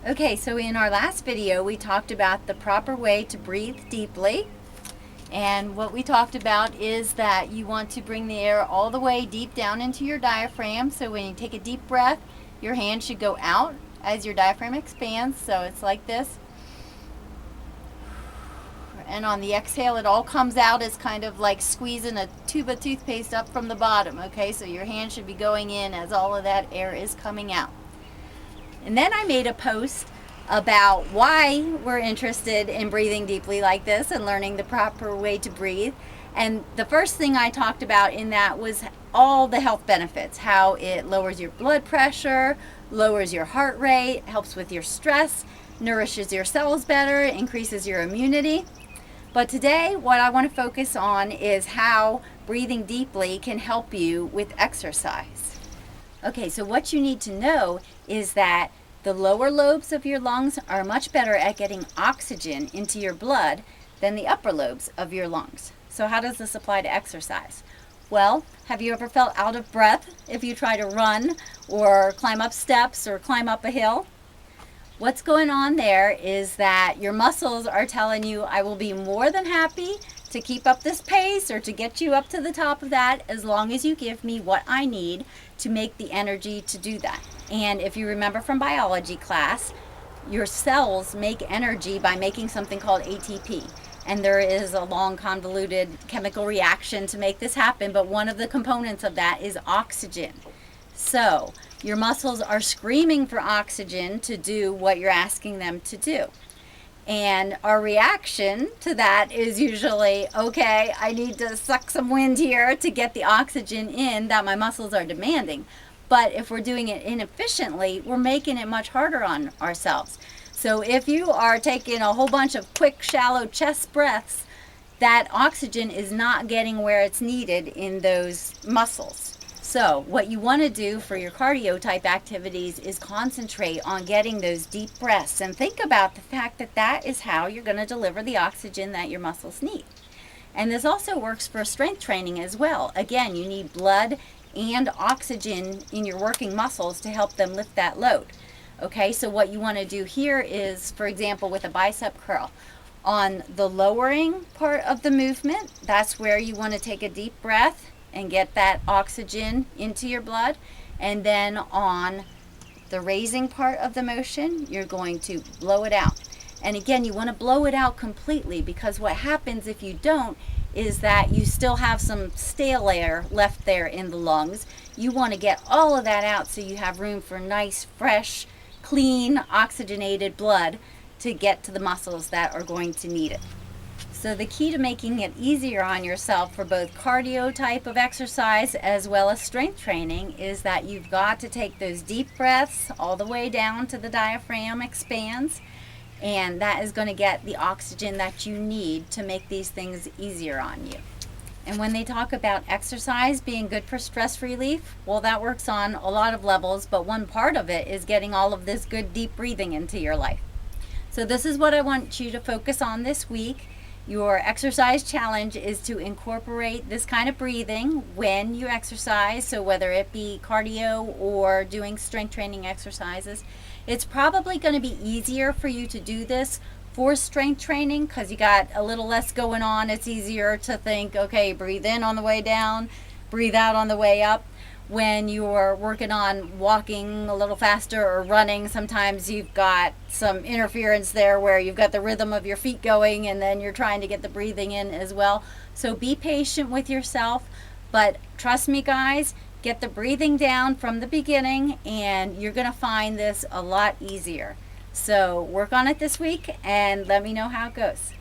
Okay, so in our last video we talked about the proper way to breathe deeply, and what we talked about is that you want to bring the air all the way deep down into your diaphragm. So when you take a deep breath, your hand should go out as your diaphragm expands, so it's like this. And on the exhale, it all comes out as kind of like squeezing a tube of toothpaste up from the bottom. Okay, so your hand should be going in as all of that air is coming out. And then I made a post about why we're interested in breathing deeply like this and learning the proper way to breathe. And the first thing I talked about in that was all the health benefits, how it lowers your blood pressure, lowers your heart rate, helps with your stress, nourishes your cells better, increases your immunity. But today, what I want to focus on is how breathing deeply can help you with exercise. Okay, so what you need to know is that the lower lobes of your lungs are much better at getting oxygen into your blood than the upper lobes of your lungs. So how does this apply to exercise? Well, have you ever felt out of breath if you try to run or climb up steps or climb up a hill? What's going on there is that your muscles are telling you, I will be more than happy to keep up this pace or to get you up to the top of that as long as you give me what I need to make the energy to do that. And if you remember from biology class, your cells make energy by making something called ATP. And there is a long convoluted chemical reaction to make this happen, but one of the components of that is oxygen. So your muscles are screaming for oxygen to do what you're asking them to do. And our reaction to that is usually, okay, I need to suck some wind here to get the oxygen in that my muscles are demanding. But if we're doing it inefficiently, we're making it much harder on ourselves. So if you are taking a whole bunch of quick, shallow chest breaths, that oxygen is not getting where it's needed in those muscles. So what you want to do for your cardio type activities is concentrate on getting those deep breaths and think about the fact that that is how you're going to deliver the oxygen that your muscles need. And this also works for strength training as well. Again, you need blood and oxygen in your working muscles to help them lift that load. Okay, so what you want to do here is, for example, with a bicep curl, on the lowering part of the movement, that's where you want to take a deep breath and get that oxygen into your blood. And then on the raising part of the motion, you're going to blow it out. And again, you want to blow it out completely, because what happens if you don't is that you still have some stale air left there in the lungs. You want to get all of that out so you have room for nice, fresh, clean, oxygenated blood to get to the muscles that are going to need it. So the key to making it easier on yourself for both cardio type of exercise as well as strength training is that you've got to take those deep breaths all the way down to the diaphragm expands, and that is going to get the oxygen that you need to make these things easier on you. And when they talk about exercise being good for stress relief, well, that works on a lot of levels, but one part of it is getting all of this good deep breathing into your life. So this is what I want you to focus on this week. Your exercise challenge is to incorporate this kind of breathing when you exercise. So whether it be cardio or doing strength training exercises, it's probably going to be easier for you to do this for strength training because you got a little less going on. It's easier to think, okay, breathe in on the way down, breathe out on the way up. When you're working on walking a little faster or running, sometimes you've got some interference there where you've got the rhythm of your feet going and then you're trying to get the breathing in as well. So be patient with yourself, but trust me guys, get the breathing down from the beginning and you're going to find this a lot easier. So work on it this week and let me know how it goes.